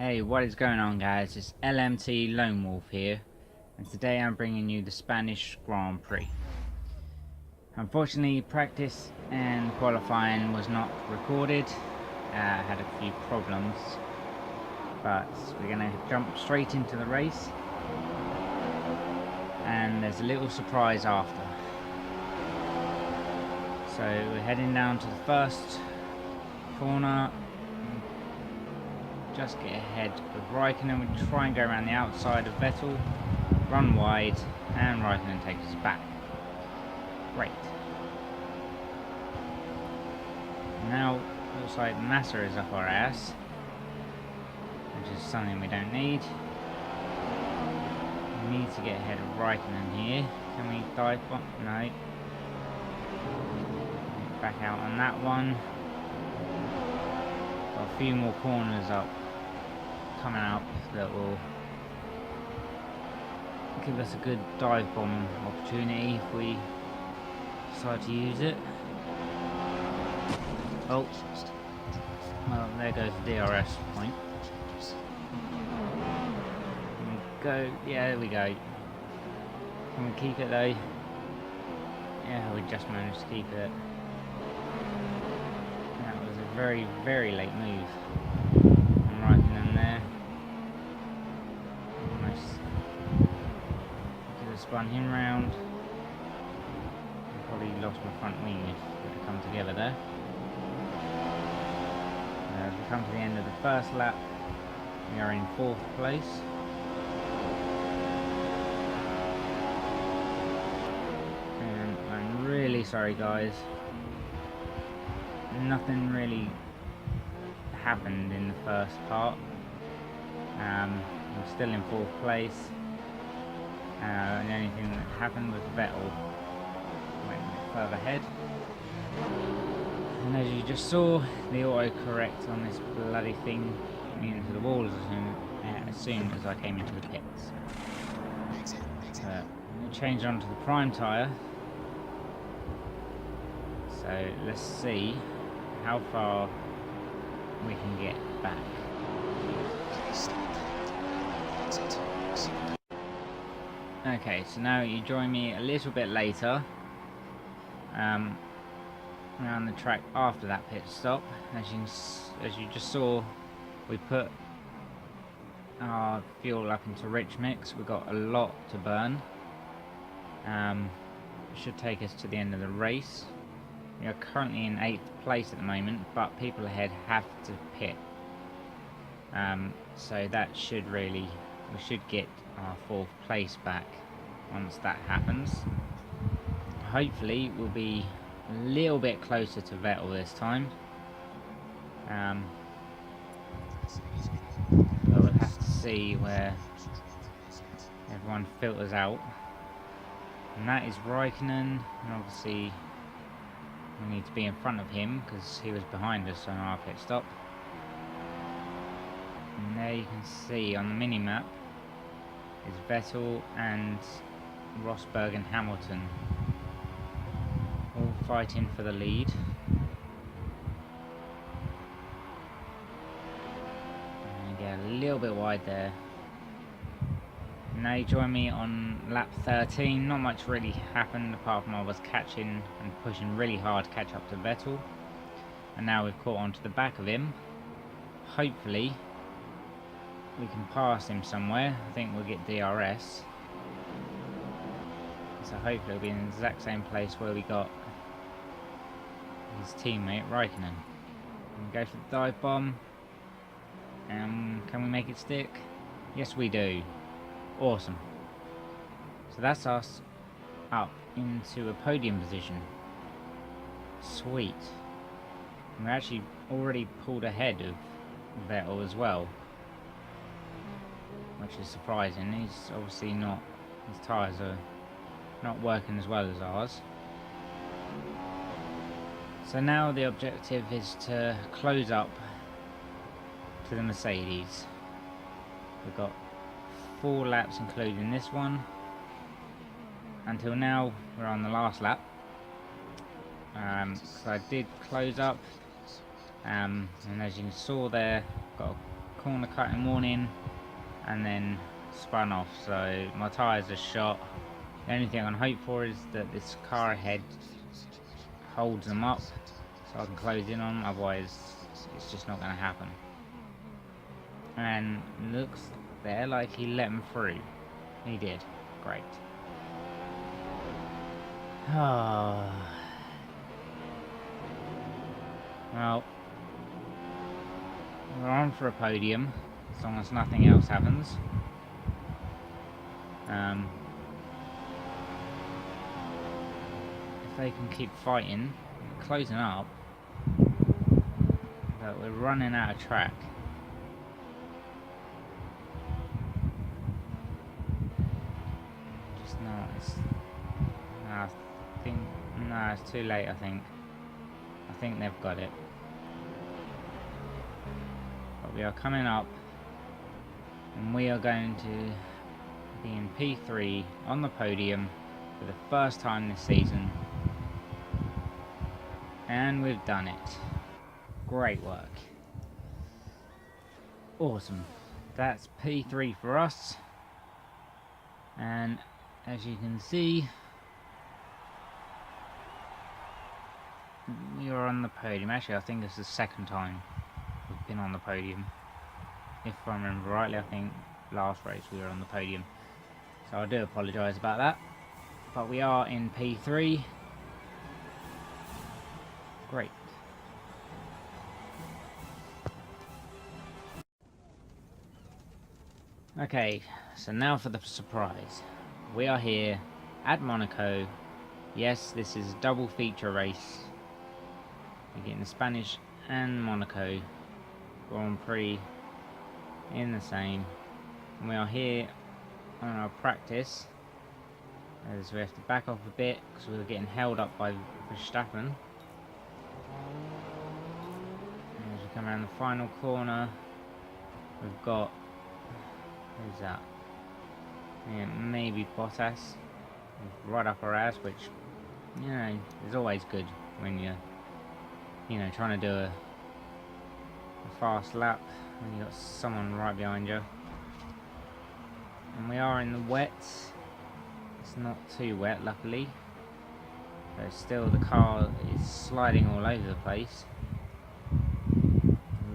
Hey, what is going on, guys? It's LMT Lone Wolf here, and today I'm bringing you the Spanish Grand Prix. Unfortunately, practice and qualifying was not recorded. Had a few problems, but we're going to jump straight into the race, and there's a little surprise after. So we're heading down to the first corner. Just get ahead of Raikkonen. We try and go around the outside of Vettel, run wide, and Raikkonen takes us back. Great. Now looks like Massa is up our ass, which is something we don't need. We need to get ahead of Raikkonen here. Can we dive bomb? No. Back out on that one. Got a few more corners up coming up that will give us a good dive bomb opportunity if we decide to use it. Oh, well, there goes the DRS point. Go, yeah, there we go. Can we keep it though? Yeah, we just managed to keep it. That was a very, very late move. I'm right in there. Almost could have spun him round. Probably lost my front wing if it would have come together there. As we come to the end of the first lap, we are in 4th place. And I'm really sorry, guys. Nothing really happened in the first part. I'm still in 4th place. The only thing that happened was Vettel went further ahead. And as you just saw, the autocorrect on this bloody thing hit me into the wall as soon as I came into the pits. We changed onto the prime tyre. So let's see how far we can get back. Okay, so now you join me a little bit later. Around the track after that pit stop. As you just saw, we put our fuel up into rich mix. We've got a lot to burn. It should take us to the end of the race. We are currently in 8th place at the moment, but people ahead have to pit. So that should we should get our 4th place back once that happens. Hopefully we'll be a little bit closer to Vettel this time. But we'll have to see where everyone filters out. And that is Raikkonen, and obviously we need to be in front of him because he was behind us on our pit stop. And there you can see on the mini-map is Vettel and Rosberg and Hamilton all fighting for the lead. And get a little bit wide there. Now you join me on lap 13. Not much really happened apart from I was catching and pushing really hard to catch up to Vettel. And now we've caught onto the back of him. Hopefully we can pass him somewhere. I think we'll get DRS. So hopefully we'll be in the exact same place where we got his teammate Raikkonen. And go for the dive bomb. Can we make it stick? Yes, we do. Awesome. So that's us up into a podium position. Sweet. And we're actually already pulled ahead of Vettel as well, which is surprising. He's obviously not, his tyres are not working as well as ours. So now the objective is to close up to the Mercedes. We've got 4 laps including this one. Until now we're on the last lap. So I did close up, and as you saw there, got corner cutting warning and then spun off, so my tyres are shot. The only thing I can hope for is that this car ahead holds them up so I can close in on them, otherwise it's just not going to happen. And looks there like he let him through. He did. Great. Oh. Well, we're on for a podium, as long as nothing else happens. If they can keep fighting, closing up, but we're running out of track. Just not. No, it's too late. I think they've got it. But we are coming up, and we are going to be in P3 on the podium for the first time this season. And we've done it. Great work. Awesome. That's P3 for us. And as you can see, we are on the podium. Actually, I think it's the second time we've been on the podium. If I remember rightly, I think last race we were on the podium. So I do apologise about that. But we are in P3. Great. Okay, so now for the surprise. We are here at Monaco. Yes, this is a double feature race. We're getting the Spanish and Monaco Grand Prix in the same. And we are here on our practice, as we have to back off a bit because we were getting held up by Verstappen. And as we come around the final corner, we've got, who's that? Yeah, maybe Bottas, right up our ass, which, you know, is always good when you're, you know, trying to do a fast lap when you got someone right behind you. And we are in the wet. It's not too wet, luckily, but still the car is sliding all over the place.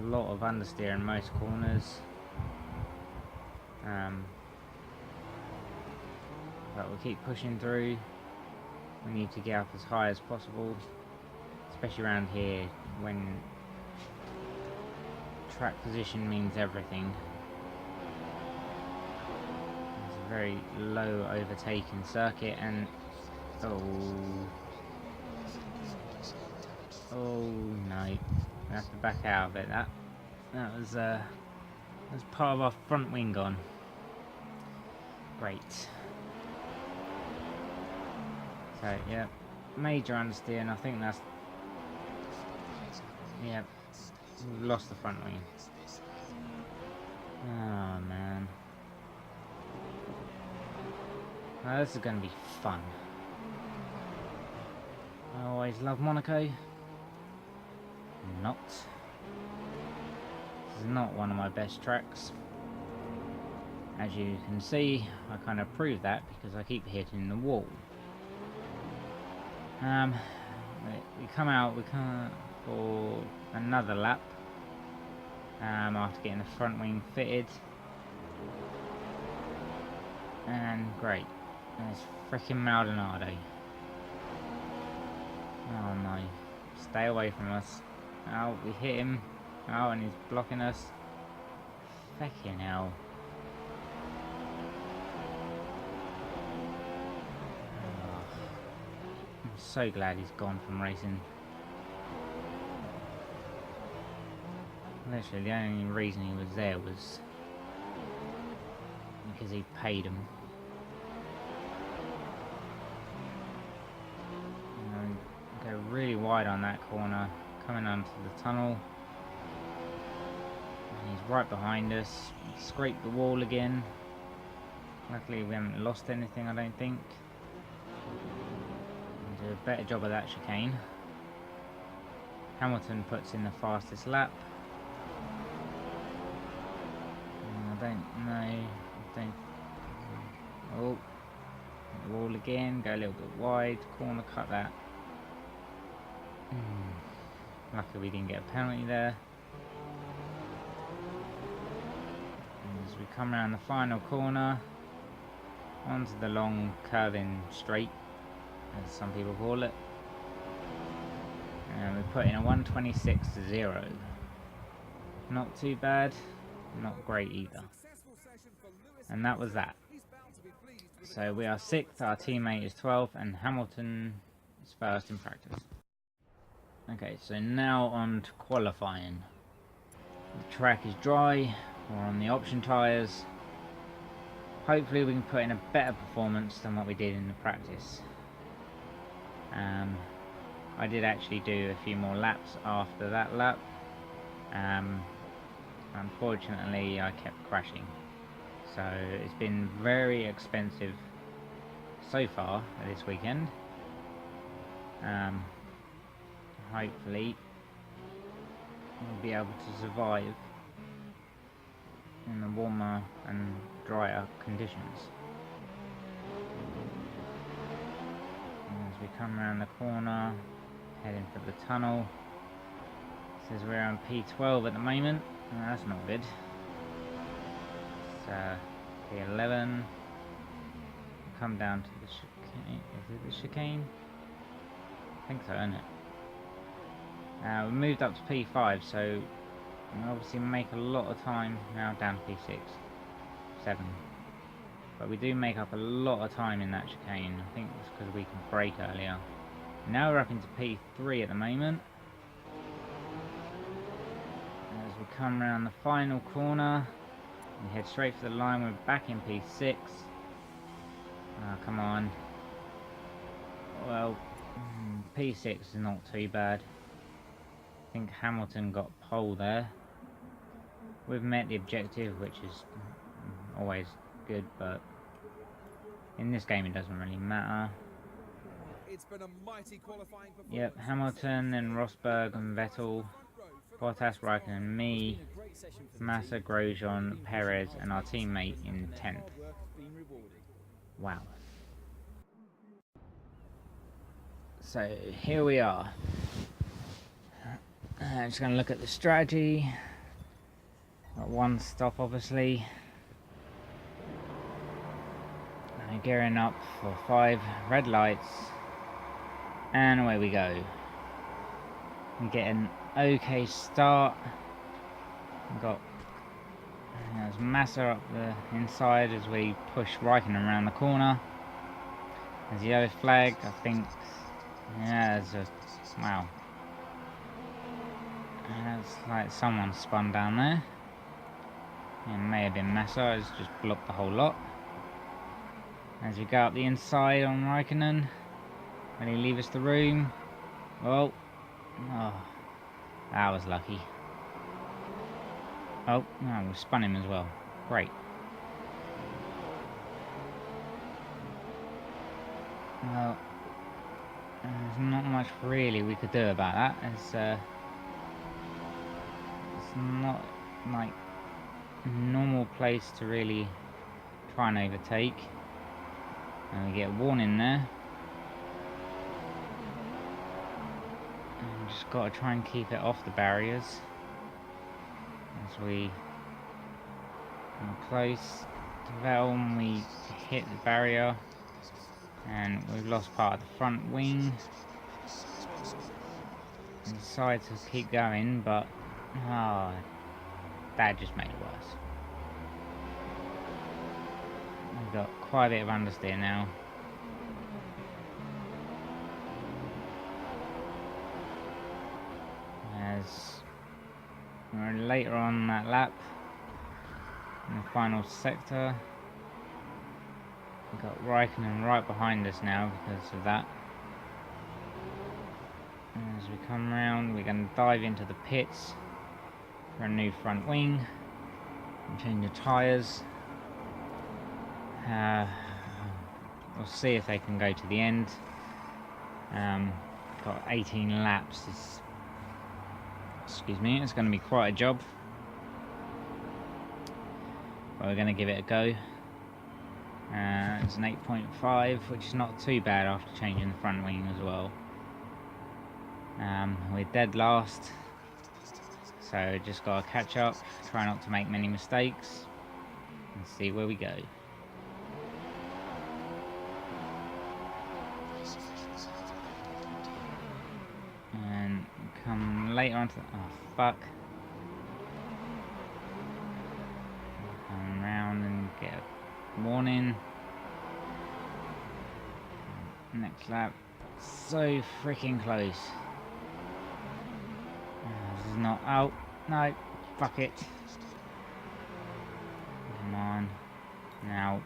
A lot of understeer in most corners. But we'll keep pushing through. We need to get up as high as possible, especially around here when track position means everything. It's a very low overtaking circuit, and oh no, we have to back out of it. That was part of our front wing gone. Great. So yeah, major understeer, and I think that's, yeah, we've lost the front wing. Oh man. Now, this is going to be fun. I always love Monaco. Not. This is not one of my best tracks. As you can see, I kind of prove that because I keep hitting the wall. We come out for another lap after getting the front wing fitted, and great. There's freaking Maldonado. Oh no, stay away from us. Oh, we hit him. Oh, and he's blocking us. Fucking hell. I'm so glad he's gone from racing. Literally, the only reason he was there was because he paid him. And go really wide on that corner, coming onto the tunnel. And he's right behind us. He scraped the wall again. Luckily, we haven't lost anything, I don't think. Do a better job of that chicane. Hamilton puts in the fastest lap. don't know. I don't. Oh, the wall again. Go a little bit wide. Corner, cut that. Luckily we didn't get a penalty there. And as we come around the final corner, onto the long curving straight, as some people call it. And we put in a 1:26.0. Not too bad, not great either. And that was that. So we are 6th, our teammate is 12th, and Hamilton is 1st in practice. Okay, so now on to qualifying. The track is dry, we're on the option tyres. Hopefully we can put in a better performance than what we did in the practice. I did actually do a few more laps after that lap. Unfortunately I kept crashing. So it's been very expensive so far this weekend. Hopefully we'll be able to survive in the warmer and drier conditions. And as we come around the corner, heading for the tunnel, it says we're on P12 at the moment. Oh, that's not good. It's P11. Come down to the chicane. Is it the chicane? I think so, isn't it? We moved up to P5, so we obviously make a lot of time now down to P6, 7. But we do make up a lot of time in that chicane. I think it's because we can brake earlier. Now we're up into P3 at the moment. As we come around the final corner, we head straight for the line. We're back in P6. Come on. Well, P6 is not too bad. I think Hamilton got pole there. We've met the objective, which is always good, but in this game it doesn't really matter. It's been a mighty qualifying performance. Yep, Hamilton, then Rosberg and Vettel, Bottas, Raikkonen and me, Massa, Grosjean, Perez and our teammate in 10th. Wow. So here we are. I'm just going to look at the strategy. Got one stop obviously. And gearing up for 5 red lights. And away we go. We get an okay start. We've got there's Massa up the inside as we push Raikkonen around the corner. There's the yellow flag, I think. Yeah, there's a wow. It's like someone spun down there. It may have been Massa, it's just blocked the whole lot. As we go up the inside on Raikkonen, will he leave us the room? Oh, that was lucky. Oh, no, we spun him as well. Great. Well, there's not much really we could do about that. It's not like a normal place to really try and overtake. And we get a warning there. And just got to try and keep it off the barriers as we come close to Vettel and we hit the barrier and we've lost part of the front wing. We decided to keep going, but that just made it worse. We've got quite a bit of understeer now. As we're later on that lap, in the final sector, we've got Raikkonen right behind us now because of that. And as we come around, we're going to dive into the pits for a new front wing and change the tyres. We'll see if they can go to the end. Got 18 laps. Excuse me, it's going to be quite a job. but we're going to give it a go. It's an 8.5, which is not too bad after changing the front wing as well. We're dead last, so just got to catch up, try not to make many mistakes, and see where we go. And come later on to oh fuck. Come round and get a warning. Next lap. So freaking close. This is not out. No, fuck it. Come on. Now,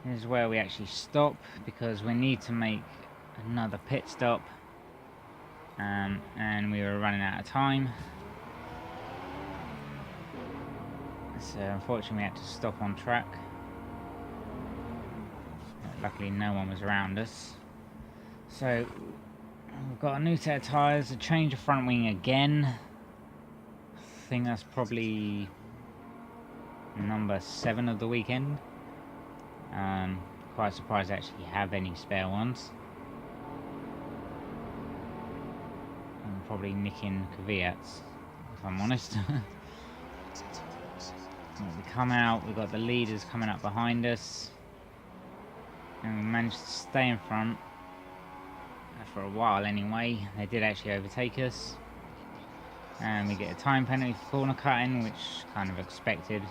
this is where we actually stop because we need to make another pit stop. And we were running out of time. So unfortunately we had to stop on track. Luckily no one was around us. So we've got a new set of tyres, a change of front wing again. I think that's probably number 7 of the weekend. Quite surprised I actually have any spare ones. I'm probably nicking Kvyat's, if I'm honest. We come out, we've got the leaders coming up behind us, and we managed to stay in front for a while anyway. They did actually overtake us, and we get a time penalty for corner cutting, which kind of expected.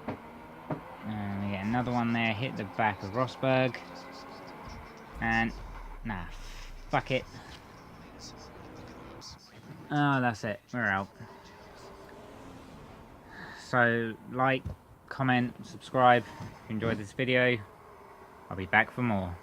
And we get another one there, hit the back of Rosberg, and nah, fuck it. Oh, that's it, we're out. So, like, comment, subscribe if you enjoyed this video. I'll be back for more.